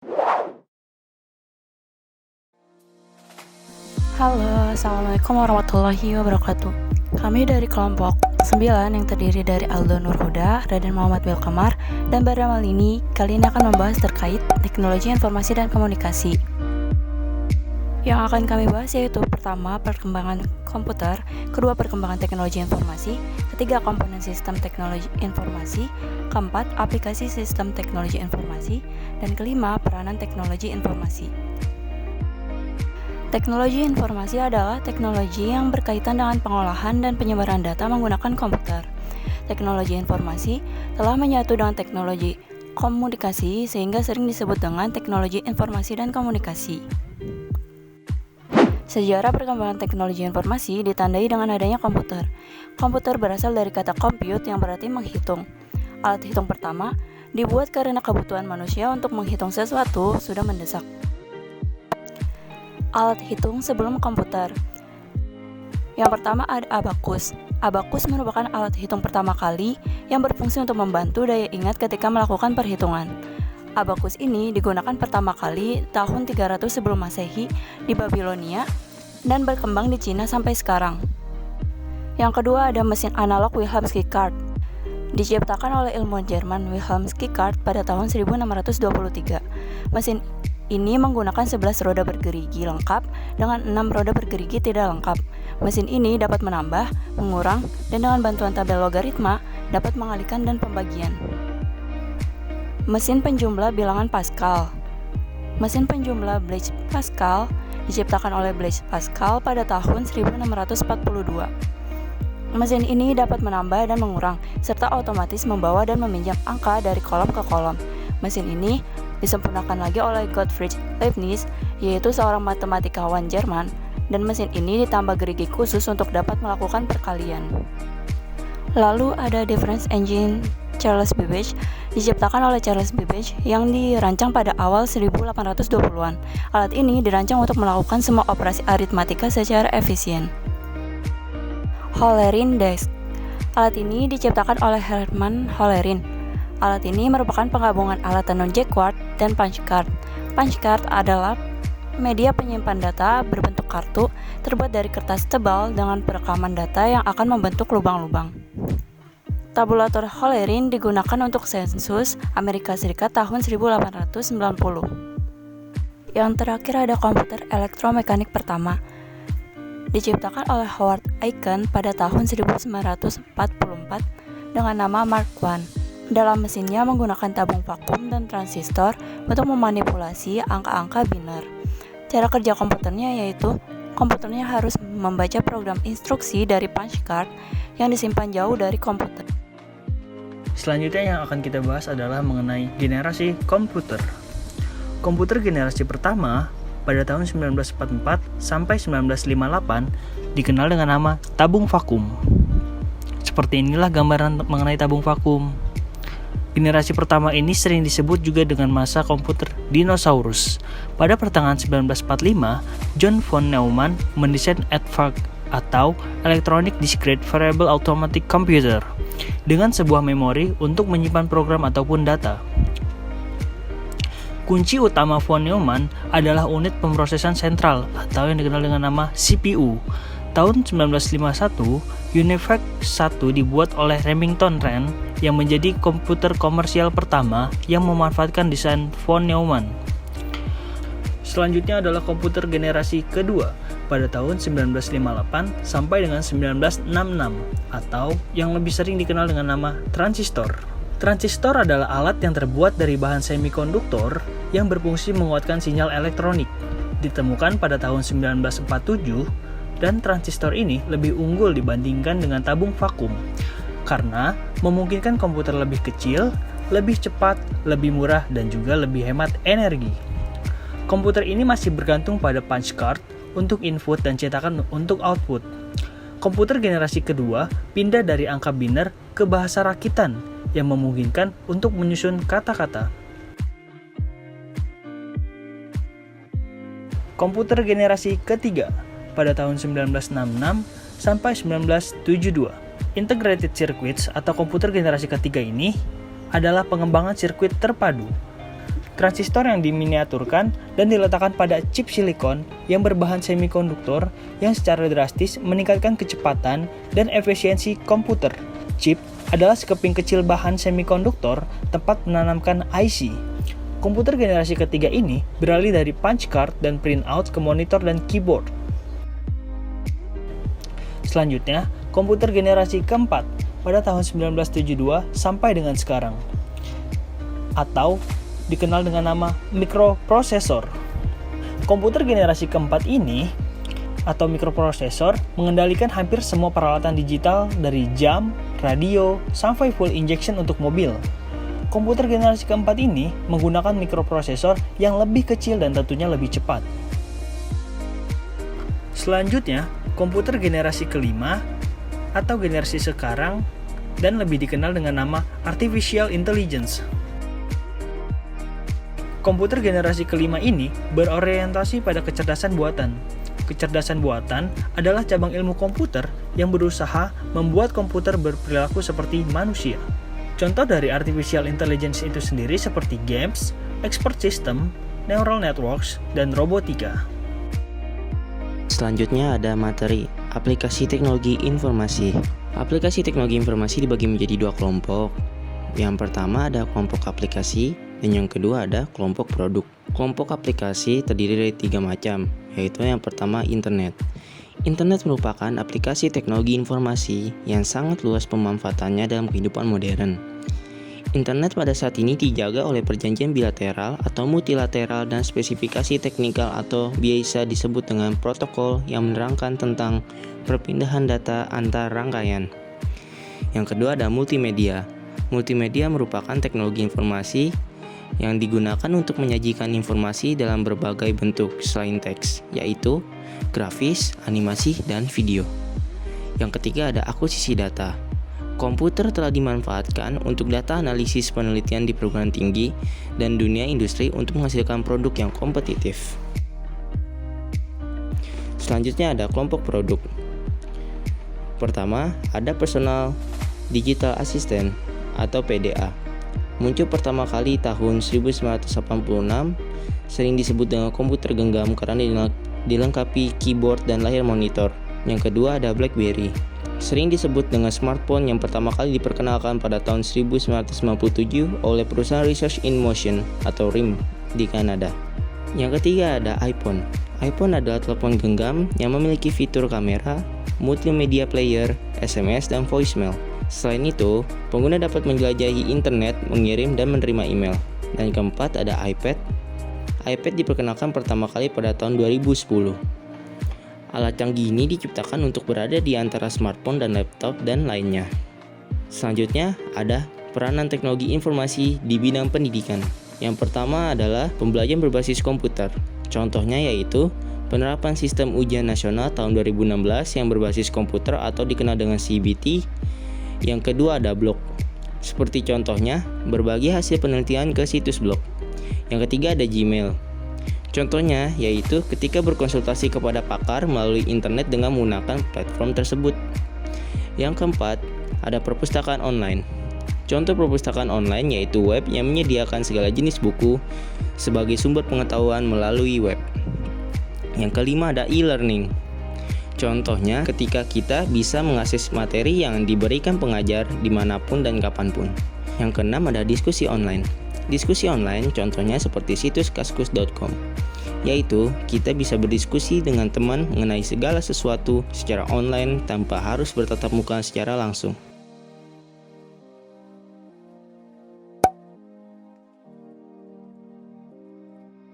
Halo, Assalamualaikum warahmatullahi wabarakatuh. Kami dari kelompok 9 yang terdiri dari Aldo Nurhuda, Raden Muhammad Wilkamar, dan Bara Malini. Kali ini akan membahas terkait teknologi informasi dan komunikasi. Yang akan kami bahas yaitu pertama, perkembangan komputer, kedua, perkembangan teknologi informasi, ketiga, komponen sistem teknologi informasi, keempat, aplikasi sistem teknologi informasi, dan kelima, peranan teknologi informasi. Teknologi informasi adalah teknologi yang berkaitan dengan pengolahan dan penyebaran data menggunakan komputer. Teknologi informasi telah menyatu dengan teknologi komunikasi sehingga sering disebut dengan teknologi informasi dan komunikasi. Sejarah perkembangan teknologi informasi ditandai dengan adanya komputer. Komputer berasal dari kata compute yang berarti menghitung. Alat hitung pertama dibuat karena kebutuhan manusia untuk menghitung sesuatu sudah mendesak. Alat hitung sebelum komputer. Yang pertama ada abakus. Abakus merupakan alat hitung pertama kali yang berfungsi untuk membantu daya ingat ketika melakukan perhitungan. Abakus ini digunakan pertama kali tahun 300 sebelum Masehi di Babilonia dan berkembang di Cina sampai sekarang. Yang kedua ada mesin analog Wilhelm Schickard. Diciptakan oleh ilmuwan Jerman Wilhelm Schickard pada tahun 1623. Mesin ini menggunakan 11 roda bergerigi lengkap dengan 6 roda bergerigi tidak lengkap. Mesin ini dapat menambah, mengurang, dan dengan bantuan tabel logaritma dapat mengalihkan dan pembagian. Mesin penjumlah bilangan Pascal. Mesin penjumlah Blaise Pascal diciptakan oleh Blaise Pascal pada tahun 1642. Mesin ini dapat menambah dan mengurang, serta otomatis membawa dan meminjam angka dari kolom ke kolom. Mesin ini disempurnakan lagi oleh Gottfried Leibniz, yaitu seorang matematikawan Jerman, dan mesin ini ditambah gerigi khusus untuk dapat melakukan perkalian. Lalu ada difference engine Charles Babbage, diciptakan oleh Charles Babbage yang dirancang pada awal 1820-an. Alat ini dirancang untuk melakukan semua operasi aritmatika secara efisien. Hollerith Desk. Alat ini diciptakan oleh Hermann Hollerith. Alat ini merupakan penggabungan alat tenun jacquard dan punch card. Punch card adalah media penyimpan data berbentuk kartu terbuat dari kertas tebal dengan perekaman data yang akan membentuk lubang-lubang. Tabulator Hollerith digunakan untuk sensus Amerika Serikat tahun 1890. Yang terakhir ada komputer elektromekanik pertama. Diciptakan oleh Howard Aiken pada tahun 1944 dengan nama Mark I. Dalam mesinnya menggunakan tabung vakum dan transistor untuk memanipulasi angka-angka biner. Cara kerja komputernya yaitu komputernya harus membaca program instruksi dari punch card yang disimpan jauh dari komputer. Selanjutnya yang akan kita bahas adalah mengenai generasi komputer. Komputer generasi pertama pada tahun 1944 sampai 1958 dikenal dengan nama tabung vakum. Seperti inilah gambaran mengenai tabung vakum. Generasi pertama ini sering disebut juga dengan masa komputer dinosaurus. Pada pertengahan 1945, John von Neumann mendesain EDVAC atau Electronic Discrete Variable Automatic Computer dengan sebuah memori untuk menyimpan program ataupun data. Kunci utama von Neumann adalah unit pemrosesan sentral atau yang dikenal dengan nama CPU. Tahun 1951, UNIVAC 1 dibuat oleh Remington Rand yang menjadi komputer komersial pertama yang memanfaatkan desain von Neumann. Selanjutnya adalah komputer generasi kedua pada tahun 1958 sampai dengan 1966 atau yang lebih sering dikenal dengan nama transistor. Transistor adalah alat yang terbuat dari bahan semikonduktor yang berfungsi menguatkan sinyal elektronik. Ditemukan pada tahun 1947 dan transistor ini lebih unggul dibandingkan dengan tabung vakum karena memungkinkan komputer lebih kecil, lebih cepat, lebih murah, dan juga lebih hemat energi. Komputer ini masih bergantung pada punch card untuk input dan cetakan untuk output. Komputer generasi kedua pindah dari angka biner ke bahasa rakitan yang memungkinkan untuk menyusun kata-kata. Komputer generasi ketiga pada tahun 1966 sampai 1972. Integrated Circuits atau komputer generasi ketiga ini adalah pengembangan sirkuit terpadu. Transistor yang diminiaturkan dan diletakkan pada chip silikon yang berbahan semikonduktor yang secara drastis meningkatkan kecepatan dan efisiensi komputer. Chip adalah sekeping kecil bahan semikonduktor tempat menanamkan IC. Komputer generasi ketiga ini beralih dari punch card dan printout ke monitor dan keyboard. Selanjutnya, komputer generasi keempat pada tahun 1972 sampai dengan sekarang, atau dikenal dengan nama mikroprosesor. Komputer generasi keempat ini atau mikroprosesor mengendalikan hampir semua peralatan digital dari jam, radio, sampai full injection untuk mobil. Komputer generasi keempat ini menggunakan mikroprosesor yang lebih kecil dan tentunya lebih cepat. Selanjutnya, komputer generasi kelima atau generasi sekarang dan lebih dikenal dengan nama Artificial Intelligence. Komputer generasi kelima ini berorientasi pada kecerdasan buatan. Kecerdasan buatan adalah cabang ilmu komputer yang berusaha membuat komputer berperilaku seperti manusia. Contoh dari Artificial Intelligence itu sendiri seperti games, expert system, neural networks, dan robotika. Selanjutnya ada materi aplikasi teknologi informasi. Aplikasi teknologi informasi dibagi menjadi dua kelompok. Yang pertama ada kelompok aplikasi dan yang kedua ada kelompok produk. Kelompok aplikasi terdiri dari 3 macam, yaitu yang pertama internet. Internet merupakan aplikasi teknologi informasi yang sangat luas pemanfaatannya dalam kehidupan modern. Internet pada saat ini dijaga oleh perjanjian bilateral atau multilateral dan spesifikasi teknikal atau biasa disebut dengan protokol yang menerangkan tentang perpindahan data antar rangkaian. Yang kedua ada multimedia. Multimedia merupakan teknologi informasi yang digunakan untuk menyajikan informasi dalam berbagai bentuk selain teks, yaitu grafis, animasi, dan video. Yang ketiga ada akuisisi data. Komputer telah dimanfaatkan untuk data analisis penelitian di perguruan tinggi dan dunia industri untuk menghasilkan produk yang kompetitif. Selanjutnya ada kelompok produk. Pertama, ada Personal Digital Assistant atau PDA. Muncul pertama kali tahun 1986, sering disebut dengan komputer genggam karena dilengkapi keyboard dan layar monitor. Yang kedua ada BlackBerry. Sering disebut dengan smartphone yang pertama kali diperkenalkan pada tahun 1997 oleh perusahaan Research in Motion atau RIM di Kanada. Yang ketiga ada iPhone. iPhone adalah telepon genggam yang memiliki fitur kamera, multimedia player, SMS, dan voicemail. Selain itu, pengguna dapat menjelajahi internet, mengirim dan menerima email. Dan keempat ada iPad. iPad diperkenalkan pertama kali pada tahun 2010. Alat canggih ini diciptakan untuk berada di antara smartphone dan laptop dan lainnya. Selanjutnya ada peranan teknologi informasi di bidang pendidikan. Yang pertama adalah pembelajaran berbasis komputer. Contohnya yaitu penerapan sistem ujian nasional tahun 2016 yang berbasis komputer atau dikenal dengan CBT. Yang kedua ada blog. Seperti contohnya, berbagi hasil penelitian ke situs blog. Yang ketiga ada Gmail. Contohnya yaitu ketika berkonsultasi kepada pakar melalui internet dengan menggunakan platform tersebut. Yang keempat, ada perpustakaan online. Contoh perpustakaan online yaitu web yang menyediakan segala jenis buku sebagai sumber pengetahuan melalui web. Yang kelima ada e-learning. Contohnya ketika kita bisa mengakses materi yang diberikan pengajar dimanapun dan kapanpun. Yang keenam ada diskusi online. Diskusi online contohnya seperti situs kaskus.com, yaitu kita bisa berdiskusi dengan teman mengenai segala sesuatu secara online tanpa harus bertatap muka secara langsung.